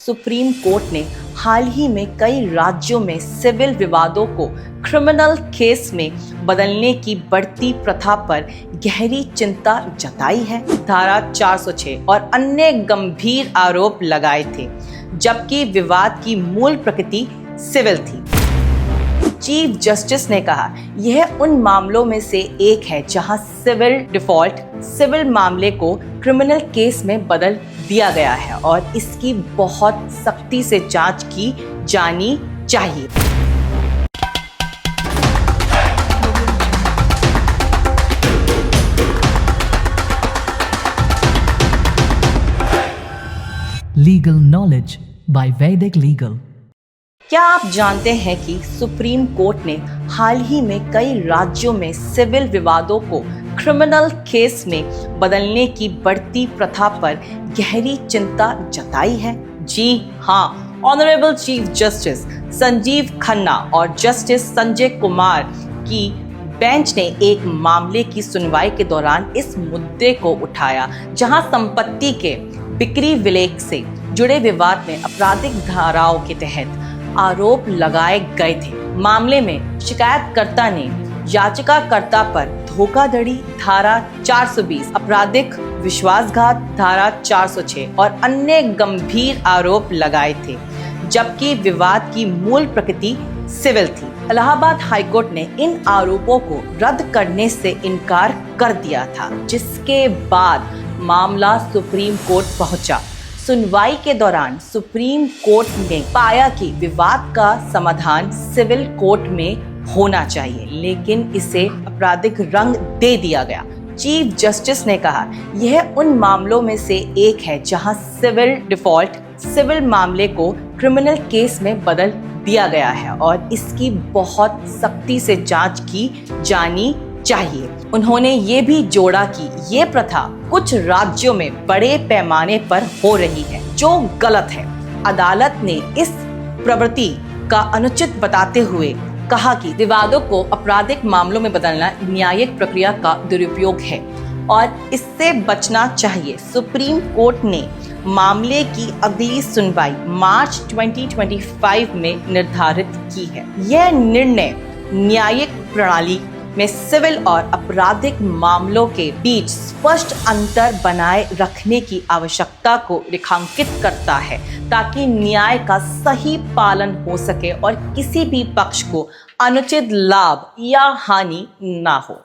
Supreme court ने हाल ही में कई राज्यों में सिविल विवादों को क्रिमिनल केस में बदलने की बढ़ती प्रथा पर गहरी चिंता जताई है। धारा 406 और अन्य गंभीर आरोप लगाए थे, जबकि विवाद की मूल प्रकृति सिविल थी। चीफ जस्टिस ने कहा, यह उन मामलों में से एक है जहां सिविल डिफॉल्ट सिविल मामले को क्रिमिनल केस में बदल दिया गया है और इसकी बहुत सख्ती से जांच की जानी चाहिए। Legal knowledge by Vedic Legal। क्या आप जानते हैं कि सुप्रीम कोर्ट ने हाल ही में कई राज्यों में सिविल विवादों को क्रिमिनल केस में बदलने की बढ़ती प्रथा पर गहरी चिंता जताई है? जी हाँ, honourable chief justice Sanjeev Khanna और जस्टिस संजय कुमार की बेंच ने एक मामले की सुनवाई के दौरान इस मुद्दे को उठाया, जहां संपत्ति के बिक्री विलेख से जुड़े विवाद में आपराधिक धाराओं के तहत आरोप लगाए गए थे। मामले में शिकायतकर्ता ने याचिकाकर्ता पर धोखाधड़ी धारा 420, आपराधिक विश्वासघात धारा 406 और अन्य गंभीर आरोप लगाए थे, जबकि विवाद की मूल प्रकृति सिविल थी। इलाहाबाद हाईकोर्ट ने इन आरोपों को रद्द करने से इनकार कर दिया था, जिसके बाद मामला सुप्रीम कोर्ट पहुंचा। सुनवाई के दौरान सुप्रीम कोर्ट ने पाया कि विवाद का समाधान सिविल कोर्ट में होना चाहिए, लेकिन इसे आपराधिक रंग दे दिया गया। चीफ जस्टिस ने कहा, यह उन मामलों में से एक है जहां सिविल डिफॉल्ट सिविल मामले को क्रिमिनल केस में बदल दिया गया है और इसकी बहुत सख्ती से जांच की जानी चाहिए। उन्होंने ये भी जोड़ा कि ये प्रथा कुछ राज्यों में बड़े पैमाने पर हो रही है, जो गलत है। अदालत ने इस प्रवृत्ति का अनुचित बताते हुए कहा कि विवादों को आपराधिक मामलों में बदलना न्यायिक प्रक्रिया का दुरुपयोग है और इससे बचना चाहिए। सुप्रीम कोर्ट ने मामले की अगली सुनवाई मार्च 2025 में निर्धारित की है। यह निर्णय न्यायिक प्रणाली में सिविल और आपराधिक मामलों के बीच स्पष्ट अंतर बनाए रखने की आवश्यकता को रेखांकित करता है, ताकि न्याय का सही पालन हो सके और किसी भी पक्ष को अनुचित लाभ या हानि ना हो।